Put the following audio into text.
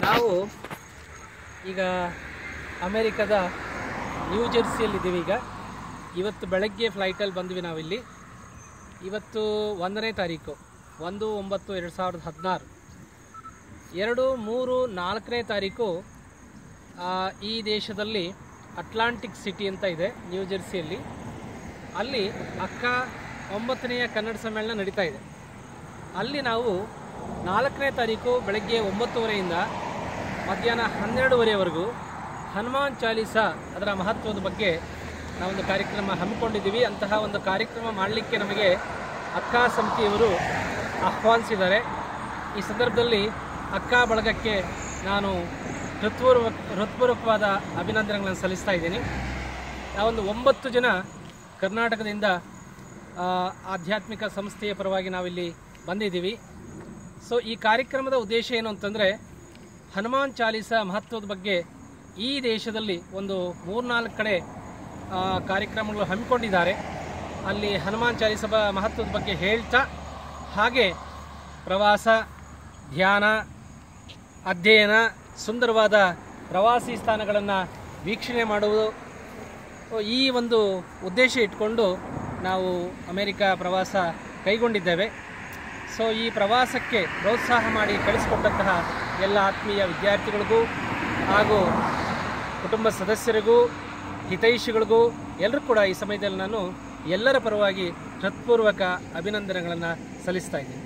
ನಾವು ಈಗ ಅಮೇರಿಕದ ನ್ಯೂ ಜೆರ್ಸಿಯಲ್ಲಿದ್ದೀವಿ. ಇವತ್ತು ಬೆಳಗ್ಗೆ ಫ್ಲೈಟಲ್ಲಿ ಬಂದ್ವಿ ನಾವಿಲ್ಲಿ. ಇವತ್ತು 1ನೇ ತಾರೀಕು 1/9/2016. 2, 3, 4ನೇ ತಾರೀಕು ಈ ದೇಶದಲ್ಲಿ ಅಟ್ಲಾಂಟಿಕ್ ಸಿಟಿ ಅಂತ ಇದೆ ನ್ಯೂ ಜೆರ್ಸಿಯಲ್ಲಿ. ಅಲ್ಲಿ ಅಕ್ಕ 9ನೇ ಕನ್ನಡ ಸಮ್ಮೇಳನ ನಡೀತಾ ಇದೆ. ಅಲ್ಲಿ ನಾವು 4ನೇ ತಾರೀಕು ಬೆಳಗ್ಗೆ 9:30ಯಿಂದ ಮಧ್ಯಾಹ್ನ 12:30ವರೆಗೂ ಹನುಮಾನ್ ಚಾಲೀಸ ಅದರ ಮಹತ್ವದ ಬಗ್ಗೆ ನಾವೊಂದು ಕಾರ್ಯಕ್ರಮ ಹಮ್ಮಿಕೊಂಡಿದ್ದೀವಿ. ಅಂತಹ ಒಂದು ಕಾರ್ಯಕ್ರಮ ಮಾಡಲಿಕ್ಕೆ ನಮಗೆ ಅಕ್ಕ ಸಮಿತಿಯವರು ಆಹ್ವಾನಿಸಿದ್ದಾರೆ. ಈ ಸಂದರ್ಭದಲ್ಲಿ ಅಕ್ಕ ಬಳಗಕ್ಕೆ ನಾನು ಹೃತ್ಪೂರ್ವಕವಾದ ಅಭಿನಂದನೆಗಳನ್ನು ಸಲ್ಲಿಸ್ತಾ ಇದ್ದೀನಿ. ನಾವೊಂದು 9 ಜನ ಕರ್ನಾಟಕದಿಂದ ಆಧ್ಯಾತ್ಮಿಕ ಸಂಸ್ಥೆಯ ಪರವಾಗಿ ನಾವಿಲ್ಲಿ ಬಂದಿದ್ದೀವಿ. ಸೊ ಈ ಕಾರ್ಯಕ್ರಮದ ಉದ್ದೇಶ ಏನು ಅಂತಂದರೆ, ಹನುಮಾನ್ ಚಾಲೀಸ ಮಹತ್ವದ ಬಗ್ಗೆ ಈ ದೇಶದಲ್ಲಿ ಒಂದು 3-4 ಕಡೆ ಕಾರ್ಯಕ್ರಮಗಳು ಹಮ್ಮಿಕೊಂಡಿದ್ದಾರೆ. ಅಲ್ಲಿ ಹನುಮಾನ್ ಚಾಲೀಸ ಮಹತ್ವದ ಬಗ್ಗೆ ಹೇಳ್ತಾ, ಹಾಗೆ ಪ್ರವಾಸ, ಧ್ಯಾನ, ಅಧ್ಯಯನ, ಸುಂದರವಾದ ಪ್ರವಾಸಿ ಸ್ಥಾನಗಳನ್ನು ವೀಕ್ಷಣೆ ಮಾಡುವುದು, ಈ ಒಂದು ಉದ್ದೇಶ ಇಟ್ಕೊಂಡು ನಾವು ಅಮೇರಿಕ ಪ್ರವಾಸ ಕೈಗೊಂಡಿದ್ದೇವೆ. ಸೊ ಈ ಪ್ರವಾಸಕ್ಕೆ ಪ್ರೋತ್ಸಾಹ ಮಾಡಿ ಕಳಿಸಿಕೊಟ್ಟಂತಹ ಎಲ್ಲ ಆತ್ಮೀಯ ವಿದ್ಯಾರ್ಥಿಗಳಿಗೂ ಹಾಗೂ ಕುಟುಂಬ ಸದಸ್ಯರಿಗೂ ಹಿತೈಷಿಗಳಿಗೂ ಎಲ್ಲರೂ ಕೂಡ ಈ ಸಮಯದಲ್ಲಿ ನಾನು ಎಲ್ಲರ ಪರವಾಗಿ ಹೃತ್ಪೂರ್ವಕ ಅಭಿನಂದನೆಗಳನ್ನು ಸಲ್ಲಿಸ್ತಾ ಇದ್ದೀನಿ.